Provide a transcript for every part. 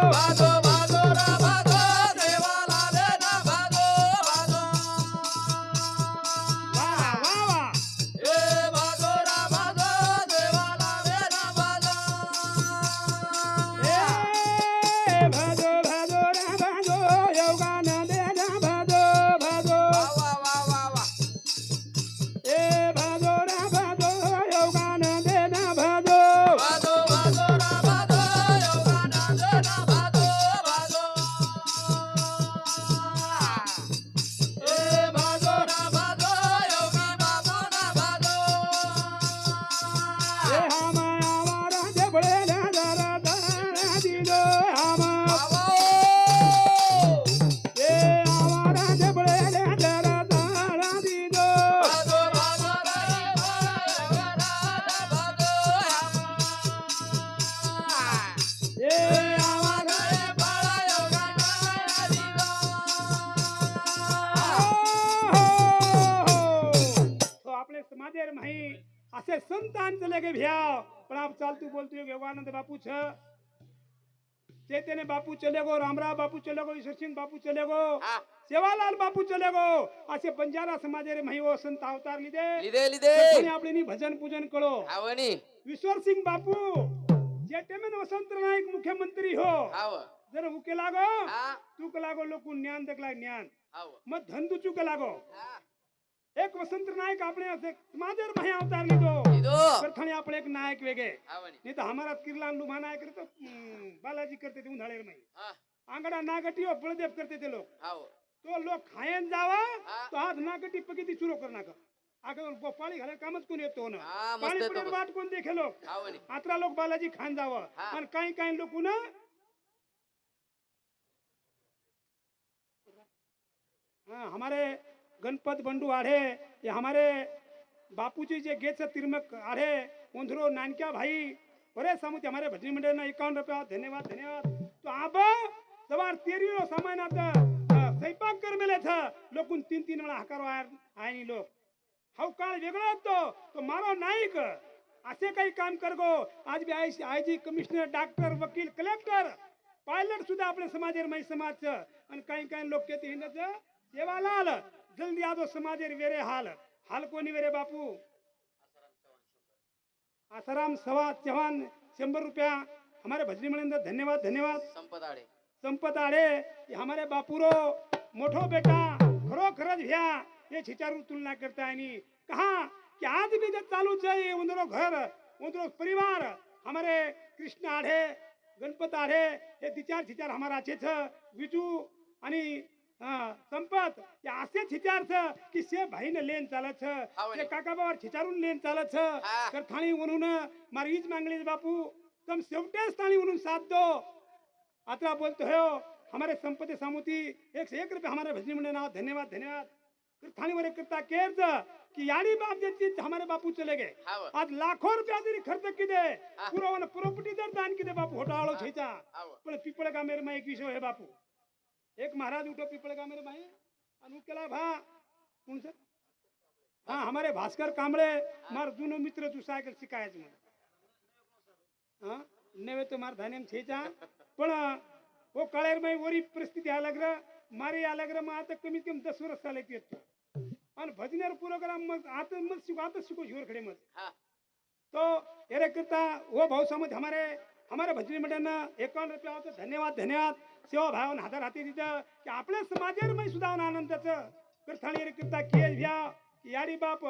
भादो भादो रा भादो देवाला दे ना भादो भादो वाह वाह वाह ए भादो रा भादो देवाला दे ना भादो ए भादो भादो रा भादो योगान दे ना भादो भादो वा वा वा वा ए भादो रा भादो योगान दे ना भादो भादो भादो रा भादो योगाना दे ना भादो भादो ए भादो रा भादो योगी बाबू ना भादो ए हामा आवारा जबळे ना जरा दारा दिदो हामा आवो ए आवारा जबळे ना जरा दारा दिदो भादो भादो रा योगाना भादो ए आवारा बाळा योगाना दिलो तो आपले समाजेर माही असे संतान चले गे भ्याव पण आप चालतू बोलतो योगानंद बापू छ चैतन्य बापू चले गो रामराव बापू चले गो ईश्वर सिंह बापू चले गो हा सेवालाल बापू चले गो असे बंजारा समाजेर माही वो संत अवतार लिदे लिदे लिदे आणि आपले नी भजन पूजन कळो आवणी ईश्वर सिंह बापू जे टेमेन वसंत नाईक मुख्यमंत्री हो आव जर उके लागो हा तू लागो लोक ज्ञान दकला ज्ञान आव मग धंदू चूक लागो हा एक वसंत नायक આપણે समाजर भाई अवतार લીધો लिदो परथणी આપણે એક નાયક વેગે आवणी नहीं तो हमारा किरलान लुमा नायक तो बालाजी करते थे उन्हाळेर में हा आंगडा नागटियो बळदेव करते थे लोग आव तो लोग खायन जावा हा. तो हाथ नागटी पकिती चुरो कर नाका आगे गोपाळी घाले कामच कोण येतो ना हा, मस्त पाणी येतो पडेल मस्त. वाट कोण देखे लोग आवणी आत्रा लोग बालाजी खान जावा हा. आणि काही काही लोक ना हाँ हमारे गणपत बंडू आढ़े ये हमारे बापूजी जे गेट से तिरमक आढ़े उंधरो नानक्या भाई बड़े सामुते हमारे भजनी मंडळ ना 51 रुपया धन्यवाद धन्यवाद तो आप सवार तेरी सामान आता स्वयंपाक कर मेले था लोकून 3-3 वेळा हकारो आयनी लोक हाव काळ वेगळा तो मारो नाईक असे काही काम कर गो आज भी आयजी कमिशनर डॉक्टर वकील कलेक्टर पायलट सुद्धा आपल्या समाजेर माई समाज आणि काही काही लोक ते हिंदच सेवालाल जल्दी आ दो समाजेर वेरे हाल हाल कोणी वेरे बापू आसाराम सवा चव्हाण 100 रुपया हमारे भजनी मंडळ धन्यवाद धन्यवाद संपत आडे संपत आड़े ये हमारे बापूरो मोठो बेटा खरो खरज भ्या ये छिचारू तुलना करता है नी कहा कि आज भी जब चालू चाहिए उंदरो घर उंदरो परिवार हमारे कृष्ण आढ़े गणपत आढ़े ये तिचार छिचार हमारा अच्छे छ विजू आणि संपत या असे छिचार छ कि से भाई ने लेन चालत छ हावनी. ते काका बाबार छिचारून लेन चालत छ हा. तर थाणी म्हणून मारी ईज मांगली बापू तम शेवटेच थाणी म्हणून साथ दो आता बोलते हो हमारे संपत्ति सामुती 101 रुपये हमारे भजनी मंडळ नाव धन्यवाद धन्यवाद फिर थानी वर करता केर्ज कि यानी बाप जे हमारे बापू चले गए हाव आज लाखों रुपया तरी खर्च किदे हा. पुरवण प्रॉपर्टी दर दान किदे बापू होटाळो छेचा आव पण पिपळ गामेर मा एक विषय है बापू एक महाराज उठो पिपळ गामेर माई अनु केला भा कोण सर हाँ हमारे भास्कर कांबळे मार जुनो मित्र तू सायकल शिकायच म्हण हाँ नेवे तो मार धानेम छेचा पण वो काळेर माई वरी परिस्थिती अलग र मारी अलग र मग आता कमीत कमी 10 वर्ष चालत येतो आणि भजनेर प्रोग्राम मग आता शिको शिवर खडे मग हा तो एरे करता वो भाव समझ हमारे भजनी मंडळ ना 51 रुपया होतं धन्यवाद धन्यवाद सेवा भावन हातार हाती दितं की आपल्या समाजेर मै सुद्धा आनंदाचं करथाणी एरे करता केस भ्या याडी बाप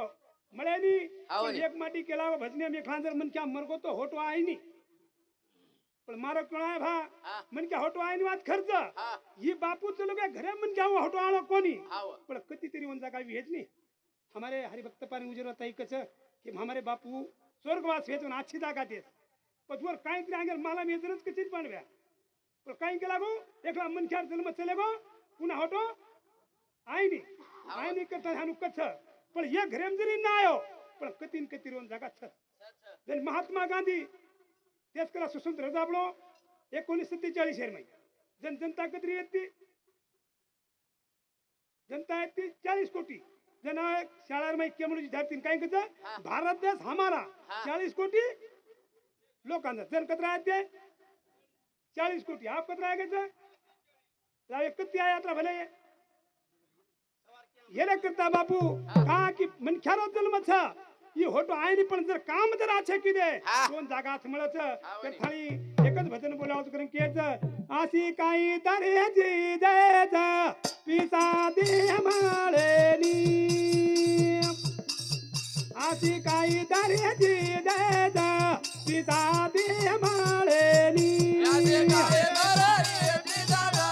मळ्यानी हावनी. एक माटी केला भजने मी खांजर मन क्या मरगो तो होटो आहे नी पण मारो कोण आहे भा हा मन क्या होटो आहे नी वात खर्च हा ही बापू चलो काय घरे मन क्या होटो आलो कोणी आव पण कधी तरी वंजा काय हेच नाही हमारे हरिभक्त पाणी उजरत आहे कच की हमारे बापू स्वर्गवास वेचून अच्छी जागा देस पदवर काही तरी अंगेल मला मी जरच कचित बनव्या पण काही केला गो एकला मनख्यार जन्म चले गो पुन्हा होटो आई नी करता हानु कच पण ये घरेम जरी ना आयो पण कतीन कती रोन जागा छ जन महात्मा गांधी देश कला स्वतंत्र दाबलो 1947 शेर में जनता कतरी येते जनता येते 40 कोटी जन शाळा में केमळी धरतीन काय करता भारत देश हमारा 40 कोटी लोकांचा जन कतरा येते 40 कोटी आप कत राहायचं एकच त्या यात्रा भले येले करता बापू का की मनख्यारो जन्म छ ही होटो आयनी पण जर काम जर आछे की दे हा. दोन जागा मिळत तर वणी. थाळी एकच भजन बोलावत करून केच आशी काही दर्याची देत पिसा दे माळेनी आशी काही दर्याची देत पिसा दे माळेनी आदे काय बरे बिदाडा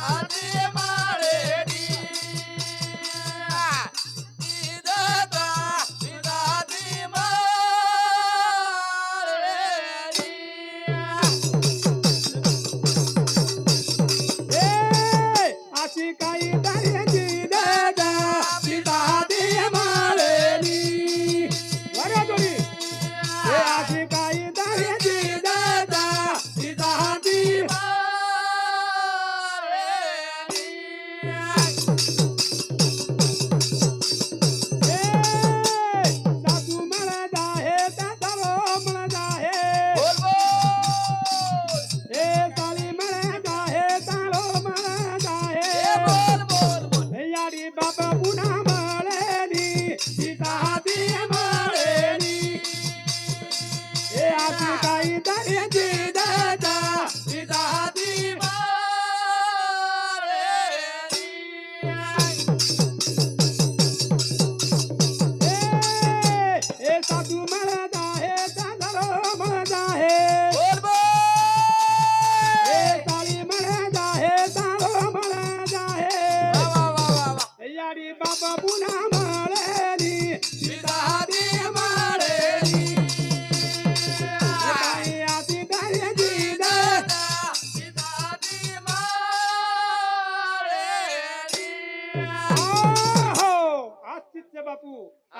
आदे माळेडी बिदाडा बिदाडी माळेडी आशी काही दर्याची देत पिसा दे माळेनी वरा जोडी आशी काही दर्याची देत पिसा दे सासू म्हणत आहे त्याचा म्हणत आहे साली म्हणत आहे तारो म्हणत आहे याडी बाप पुन्हा मळेनी सीता ती मळेनी हे आजी काही दर्याची दादा सीता ती ए सासू म्हणत आहे त्याचा म्हणत आहे साली म्हणत आहे तारो म्हणत आहे याडी बाबा पुन्हा मळेनी सीता ती मळेनी काही आती दर्याची दादा हो आज चित्त बापू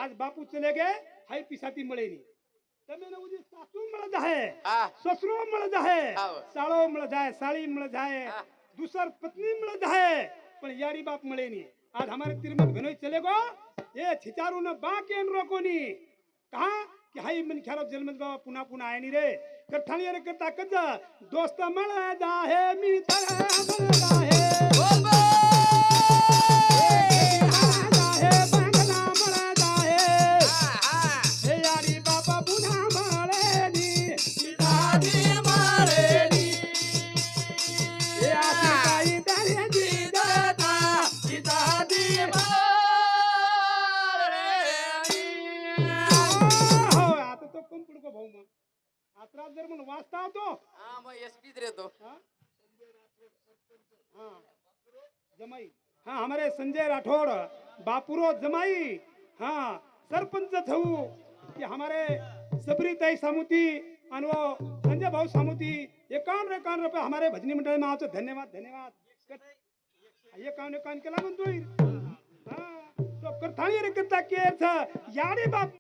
आज बापू चले गए हाय पिसाती मळेनी તમે ને ઉજી સાસુ મળે જાહે સસરો મળે જાહે સાળો મળે જાહે સાળી મળે જાહે दूसर पत्नी મળે જાહે પણ यारी बाप મળે ની आज हमारे तिरमत घनोई चले गो ये छिचारू न बाके न रोकोनी कहा कि हाई मन ख्यारो जन्मत बाबा पुन्हा पुन्हा आयनी रे करठाणी रे करता कज दोस्त મળે જાહે मित्र મળે જાહे जाहे बांगला મળે જાહે हे यारी बाबा पुन्हा मळेनी सीताजी मळेनी हे आती काही दर्याची दादा सीताजी हो आता तो कम पडको भाऊ मग आत्रा जर म्हणून वाचता होतो हाँ जमाई हाँ हमारे संजय राठौड़ बापुरो जमाई हाँ सरपंच थऊ कि हमारे सबरीताई सामुती आणि वो संजय भाऊ सामुती 51 रुपये हमारे भजनी मंडळ में आवतो धन्यवाद धन्यवाद 51 केला म्हणतोय हाँ तो करताळी रे करता के याडी बाप